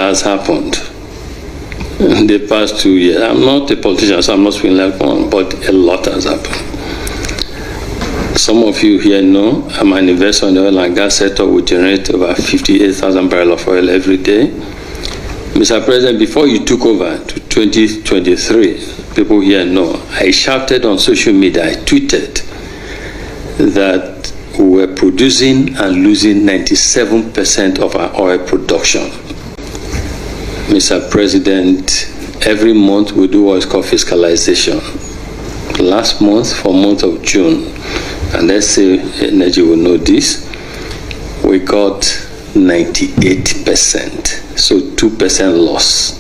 has happened in the past 2 years. I'm not a politician, so I'm not speaking like one, but a lot has happened. Some of you here know I'm an investor in the oil and gas sector. We generate over 58,000 barrels of oil every day. Mr. President, before you took over to 2023, people here know, I shouted on social media, I tweeted that we were producing and losing 97% of our oil production. Mr. President, every month we do what is called fiscalization. Last month, for month of June, and let's say Energy will know this, we got 98%. So 2% loss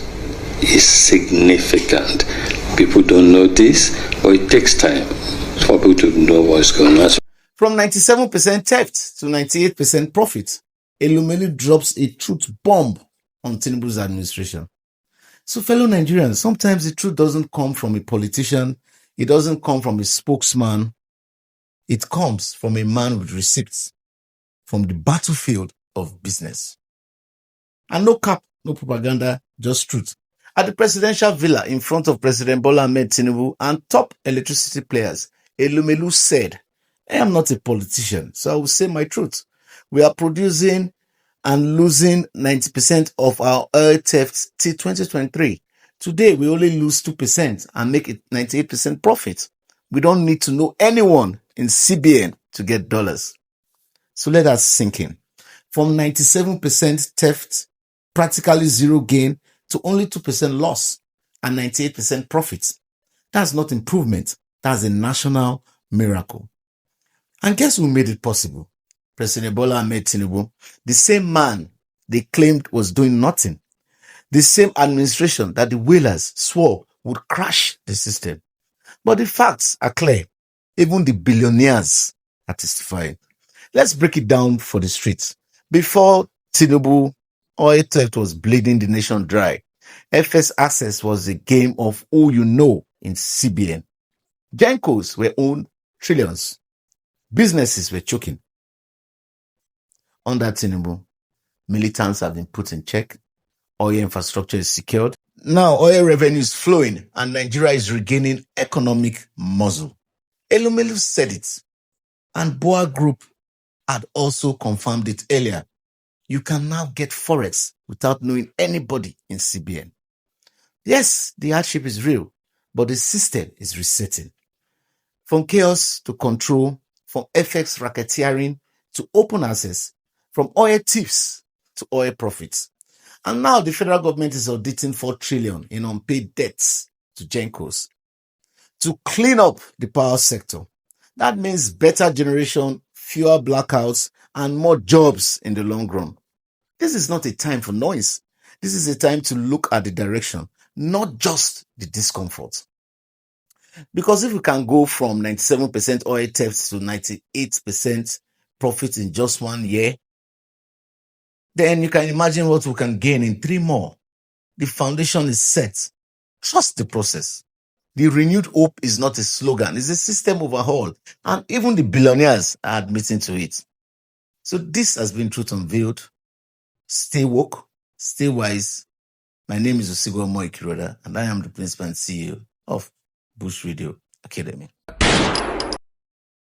is significant. People don't know this, but it takes time for people to know what's going on. From 97% theft to 98% profit, Elumelu drops a truth bomb on Tinubu's administration. So fellow Nigerians, sometimes the truth doesn't come from a politician, it doesn't come from a spokesman, it comes from a man with receipts from the battlefield of business. And no cap, no propaganda, just truth. At the presidential villa in front of President Bola Ahmed Tinubu and top electricity players, Elumelu said, I am not a politician, so I will say my truth. We are producing and losing 90% of our oil theft till 2023. Today, we only lose 2% and make it 98% profit. We don't need to know anyone in CBN to get dollars. So let us sink in. From 97% theft, practically zero gain, to only 2% loss and 98% profits. That's not improvement. That's a national miracle. And guess who made it possible? President Bola Ahmed Tinubu, the same man they claimed was doing nothing. The same administration that the whalers swore would crash the system. But the facts are clear. Even the billionaires are testifying. Let's break it down for the streets. Before Tinubu, oil theft was bleeding the nation dry. FS access was a game of who you know in CBN. Gencos were owned trillions. Businesses were choking. Under Tinubu, militants have been put in check. Oil infrastructure is secured. Now oil revenue is flowing and Nigeria is regaining economic muscle. Elumelu said it. And Boa Group had also confirmed it earlier. You can now get Forex without knowing anybody in CBN. Yes, the hardship is real, but the system is resetting. From chaos to control, from FX racketeering to open access, from oil thieves to oil profits. And now the federal government is auditing 4 trillion in unpaid debts to Gencos to clean up the power sector. That means better generation, fewer blackouts, and more jobs in the long run. This is not a time for noise. This is a time to look at the direction, not just the discomfort. Because if we can go from 97% oil theft to 98% profit in just 1 year, then you can imagine what we can gain in 3 more. The foundation is set. Trust the process. The renewed hope is not a slogan, it's a system overhaul. And even the billionaires are admitting to it. So this has been Truth Unveiled. Stay woke, stay wise. My name is Osigwa Moikiroda, and I am the principal and CEO of Bush Radio Academy.